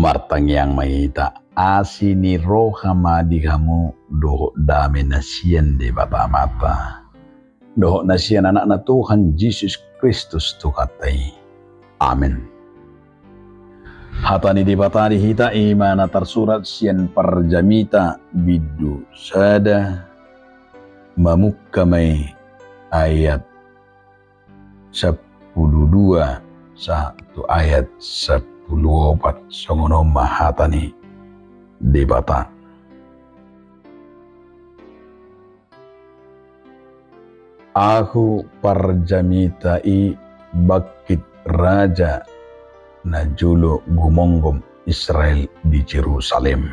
Martang yang maita asini roha madi kamu doho dame nasian de bata mata. Doho nasian anak na Tuhan Yesus Kristus tuhatai. Amin. Hatani di batani hita imana tersurat sian parjamita bidu sada mamukkamai ayat 12 satu ayat 14 songono mahatani di bata. Aku parjamitai bakit raja na julo gumonggom Israel di Jerusalem.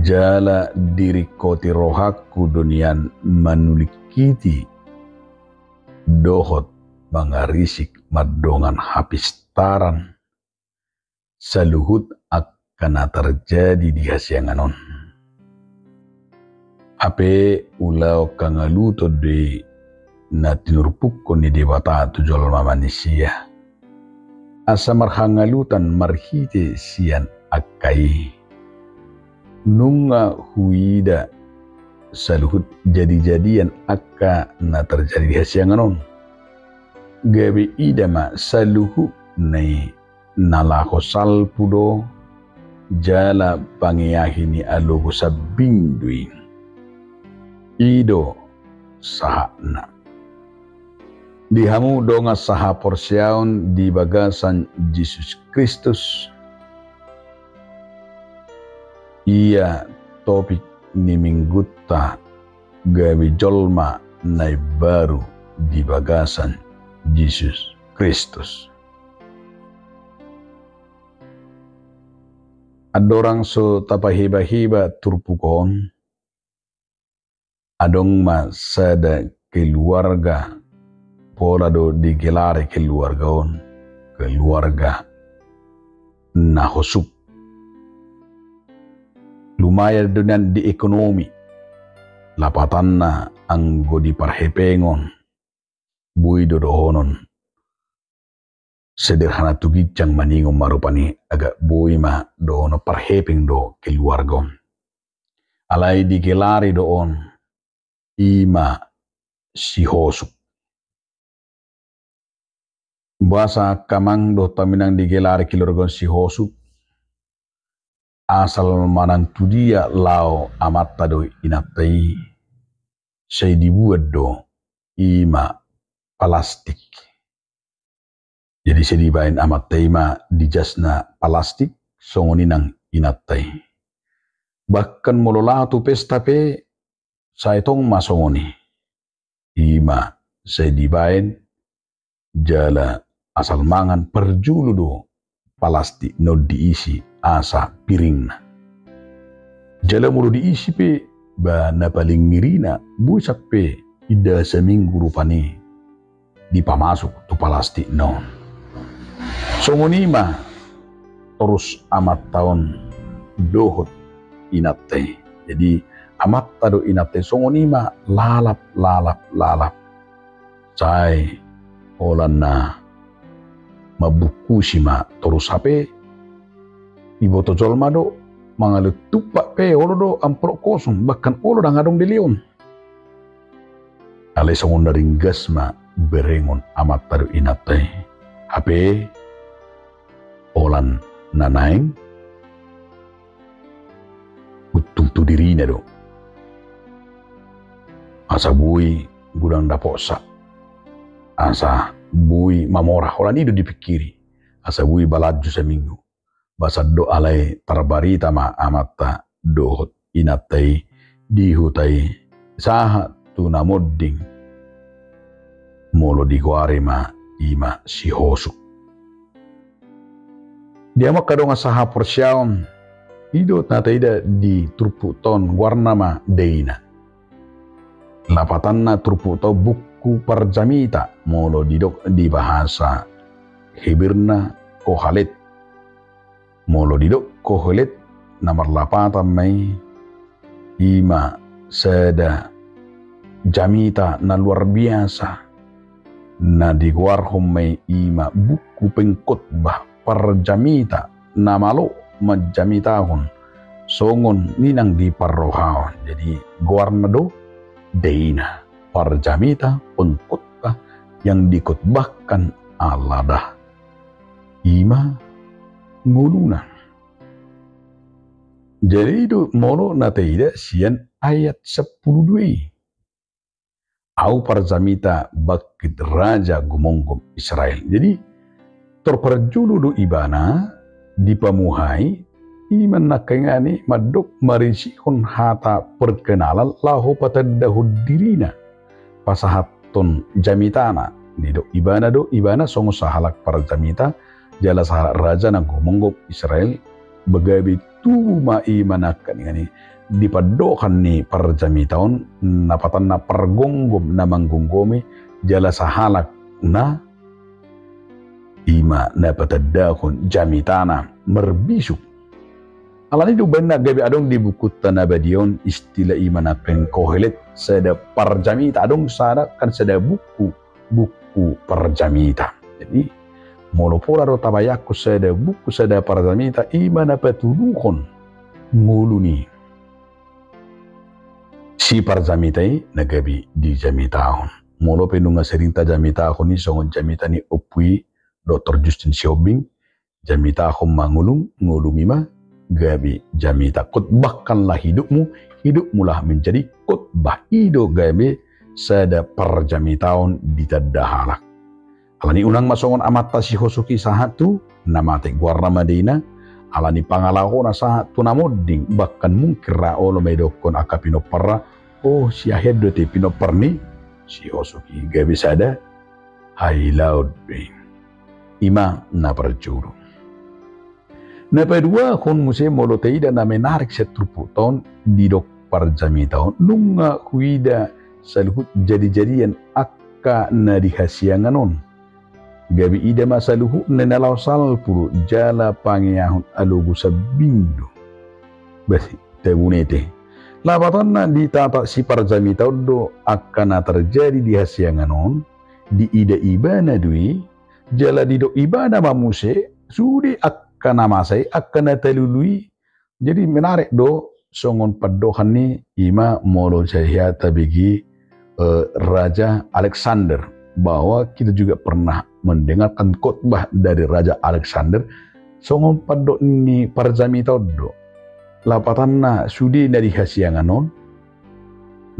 Jala diri koti rohaku dunian manulikiti dohot mangarisik madongan habis taran saluhut akan terjadi di hasianganon. Ape ulau kangaluto de na tinurpukko ni dewata tujol mamanisia. Asa marhangalutan marhite sian akai. Nunga huida saluhut jadi-jadian akka na terjadi di hasianganon. Gawe idama saluhu nai nalaho salpudo jala pangiyahini alogo sabindui. Ido sahana. Dihamu donga saha porsiaon di bagasan Yesus Kristus. Ia topik ni minggutta gawe jolma nai baru di bagasan Yesus Kristus. Adorang so tapahiba-hiba turpukon. Adong ma sada keluarga pola do digelare keluarga na hosuk lumayan dengan di ekonomi lapatan na anggo di parhepengon bui dodohonon sederhana tugicang maningom marupani agak bui ma doono parhepeng do keluarga alai digelare doon ima si hosuk. Bahasa kamang do taminang digelare kilorgon si hosuk. Asal manang tudia lao amatta do inatai. Say dibuat do ima plastik. Jadi saya dibain amatta ima dijasna plastik songoninang inatai. Bahkan mololatu pesta pe saya tong masongoni ima saya dibain jala asal mangan perjulu do plastik no diisi asa piring jala mulu diisi pe ba na paling mirina busak pe ida seminggu rupani dipamasuk tu plastik no songoni ma terus amat tahun dohot inatte jadi amat tado inate songonima lalap. Say olan na mabuku sima terus hape iboto jolma do mangalu tupak pe olo do amprok kosong bahkan olo dang adong dilion. Ale songon daring gasma berengon amat tado inate hape olan nanaing utung tu dirinya do. Asa bui gudang daposa. Asa bui mamorah olan itu dipikiri. Asa bui balaju seminggu. Basa do alai tarbarita ma amata dohot inatai dihutai saha tunamodding. Molo diguare ma ima si hosuk. Dia mak kadong asaha persyaon. Idot nata ida di turputon warna ma deina. Lapatan na turputo buku parjamita molo didok di bahasa Hebirna kohalet molo didok kohalet nomor lapatan may ima sada jamita na luar biasa na diguarhom may ima buku pengkotbah parjamita namalo majamitahon songon ninang di parrohaon. Jadi guarnado deina parjamita pengkhotbah yang dikutbahkan aladah ima nguluna. Jadi itu mono nateida sian ayat 12. Au parjamita bakit raja gumonggom Israel. Jadi terperjulu do ibana dipamuhai iman nakengani maduk marisihun hata perkenalan lahu patadahud dirina pasahaton jamitana di do ibana songo sahalak parjamita jala sahalak raja nang gumonggom Israel begabi tuma imanakan ini dipadokan ni parjamitaon napatan na pergonggom na manggunggomi jala sahalak na ima na patadakon jamitana merbisuk. Alani do benda gabi adong di buku Tanabadion istilah imana pengkohelet sada parjamita adong sada kan sada buku parjamita. Jadi molopola ro tabayaku sada buku sada parjamita imana patulukon nguluni si parjamitai nagabi di jamitahon. Molo penunga serinta jamitahon ni songon jamita ni opui Dr. Justin Siobing jamitahon ngulumima gabi jamita khotbahkanlah hidupmulah menjadi khotbah ido gabi sada parjamitahon ditadahalak. Alani unang masongon amata si hosuki sahatu namate guarna Madina alani pangalaho na sahatu namoding bahkan mungkira olo medokon akapino parra si ahedo te pinoparni si hosuki gabi sada hai laud ima na perjuru. Na pedua kon muse moloteida na menarik setruputon didok parjamitahon nunga huida saluhut jadi-jadian akka na dihasianganon. Gabi ida masaluhu nenalaw salpuru jala pangyahon alugu sabindo. Basi tebunete. Labatan na ditata si parjamita do akan terjadi di hasianganon di ida ibana dui jala di do ibana mamuse sudi akan namasai akan telului. Jadi menarik do songon padohan ni ima molo saya tabigi Raja Alexander bahwa kita juga pernah mendengarkan khotbah dari Raja Alexander songon padok ni parjamita do lapatanna sudi dari hasianganon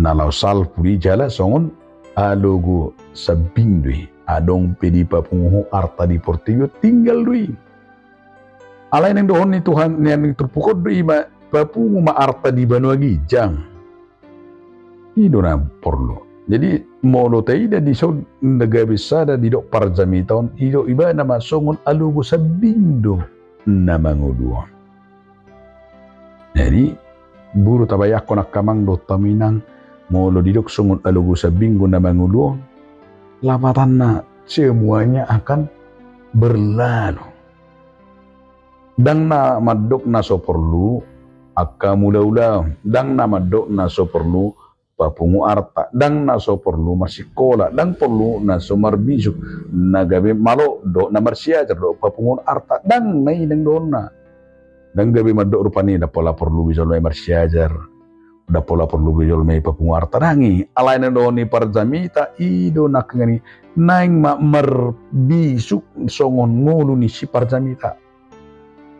nalau salpuri jala songon alogo sabindui adong pedi papunguho arta di portillo tinggal dui alain yang dohon ni Tuhan yang terpukul dui ma papungu ma arta di banuagi jang idona porlo. Jadi molo taida di sod nagabi sada di dok parjamitaon ido iba nama songon alugo sabindo na manguduon. Jadi buru tabayako nakamang do taminang molo di dok songon alugo sabingo na manguduon. Lapatan na semuanya akan berlalu. Dang na madok na so perlu akka mula-ula dang na madok na so perlu papungu arta dang naso perlu masikola dang perlu naso marbisuk nagabi malo do na marsiajar do papungu arta dang nai dang dona dang gabi maddo rupani da pola perlu bisol mai marsiajar da pola perlu bisol mai papungu arta dangi alaina do ni parjamita ido nakngani naing ma marbisuk songon ngulu ni si parjamita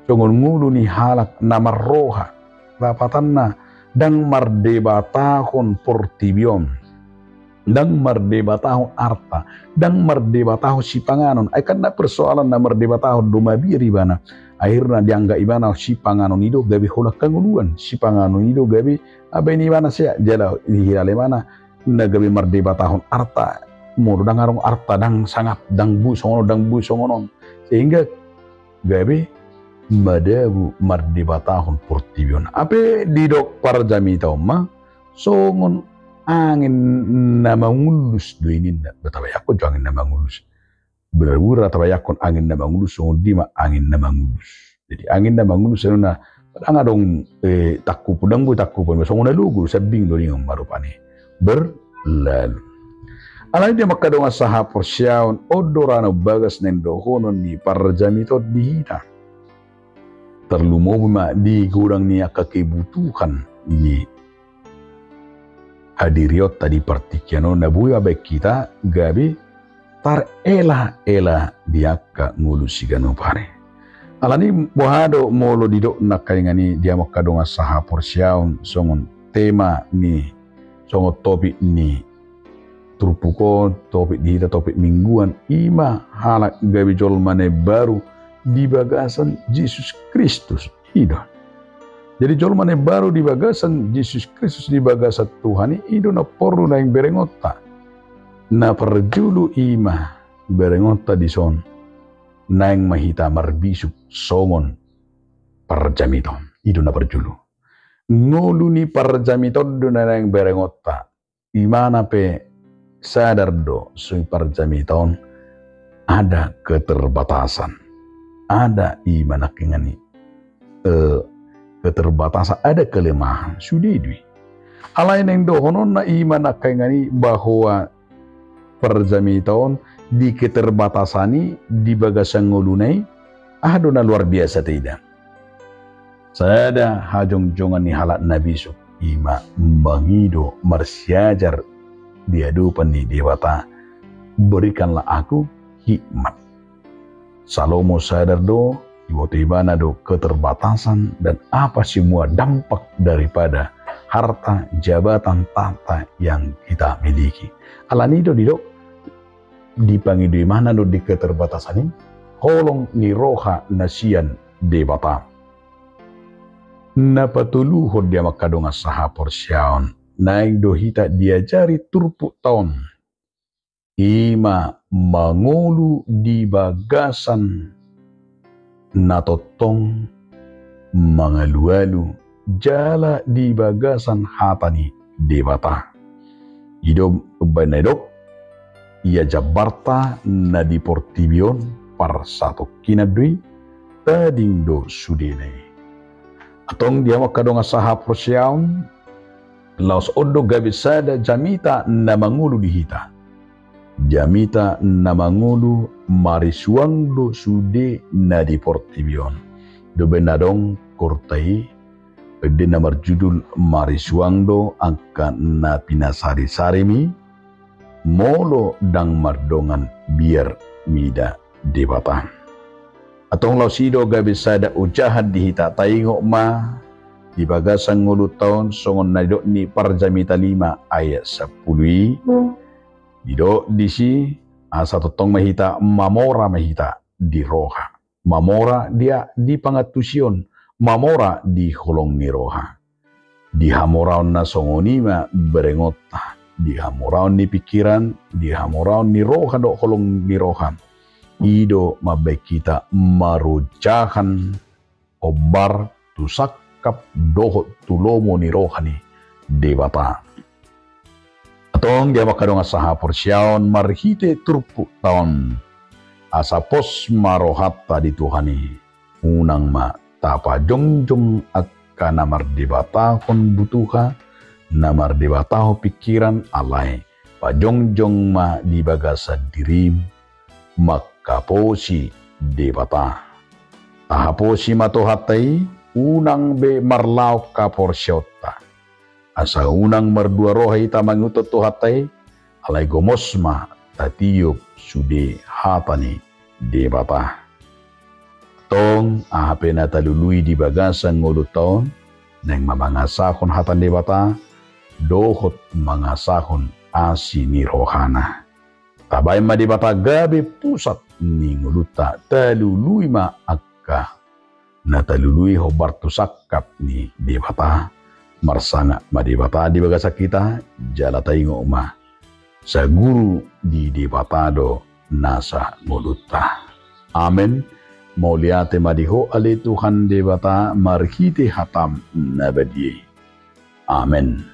songon ngulu ni halak namarroha rapatanna dang mardebatahon portibion dang mardebatahon arta dang mardebatahon sipanganon ay kan na persoalan na mardebatahon dumabiri bana akhirnya dianggap ibana sipanganon ido gabi hulak kanguluan sipanganon ido gabi abay ni bana siya jala dihirale mana na gabi mardebatahon arta mo dang arong arta dang sangap dang bu songonon sehingga gabi madabu mardibatahon portibion ape didok parjamita ma songon angin na mangulus do ini batabayakon jo angin na mangulus berbura tabayakon angin na mangulus songon dima angin na mangulus jadi angin na mangulus na padang adong takku pudang bu takku pun songon na lugu sabing do ning marupane berlalu Alay dia makadonga saha porsyaon odorano bagas nendo honon ni parjamitot dihita. Terlumo di gudang ni kebutuhan ni hadiriot tadi partikiano nabuya baik kita gabi tar ela diaka ngulusigano pare. Alani bohado molo didok nakayangani dia makadonga saha porsyaon songon tema ni songon topik ni trupuko topik dihita topik mingguan ima halak gabi jolmane baru di bagasan Yesus Kristus hidup. Jadi jolmane baru di bagasan Yesus Kristus di bagasan Tuhan itu na porru na yang berengota na perjulu ima berengota di son na yang mahita marbisuk songon parjamiton itu na perjulu ngolu ni parjamiton do na yang berengota imana pe sadar do sui parjamiton ada keterbatasan, ada iman akingani keterbatasan, ada kelemahan sudah itu. Alain yang dohonon na iman akingani bahwa parjamiton di keterbatasani di bagasang ngulunai ada na luar biasa tidak. Sada hajong-jongan ni halat nabi su ima bangido marsiajar di hadapan ni dewata, berikanlah aku hikmat. Salomo sadar do, tiba-tiba do keterbatasan dan apa semua dampak daripada harta, jabatan, tahta yang kita miliki. Alani do didok dipanggil di mana do di keterbatasan ini? Holong ni roha nasian debata. Napatuluhod dia makadonga saha porsyaon. Naik dohita diajari turpuk tahun ima mangolu di bagasan natotong mangalualu jala di bagasan hatani debata hidup benedok ia jabarta na di portibion par satu kinadui tading do sudene atong dia makadonga saha porsyaon laos odo gabisada jamita na mangulu dihita. Jamita na mangulu marisuangdo sude na di portibion. Do benadong kurtai ede na marjudul marisuangdo angka na pinasari-sari mi molo dang mardongan biar mida debata. Atong lausido gabisada ujahan dihita taingo ma di bagasang ngulu tahun songon nadok ni parjamita 5 ayat 10 didok disi asa totong mahita mamora mahita di roha mamora dia di pangatusion mamora di holong ni roha di hamoraon na songonima berengota di hamoraon ni pikiran di hamoraon ni roha do holong ni roha ido mabek kita marujahan obar tusak kap dohot tulomo ni rohani debata. Atong dia makadonga saha porsyaon marhite turpu taon asa pos marohata di Tuhani unang ma tapa jongjong akka namar debata kon butuha namar debata ho pikiran alai pajongjong ma di bagasa dirim makaposi debata tahaposi matohatai unang be marlau ka porsyota asa unang merdua rohai ta mangutot to hatai alai gomosma tatiup sude hatani debata tong ahape na talului di bagasan ngulut taon neng mamangasahon hatan debata dohot mangasahon asi ni rohana tabay ma debata gabe pusat ni nguluta talului ma akka natalului hobar tu sakap ni debata marsanga madebata di bagasa kita jala taingo ma sa guru di debata do nasa nguluta amen mauliate madiho ale Tuhan debata marhite hatam nabadie amen.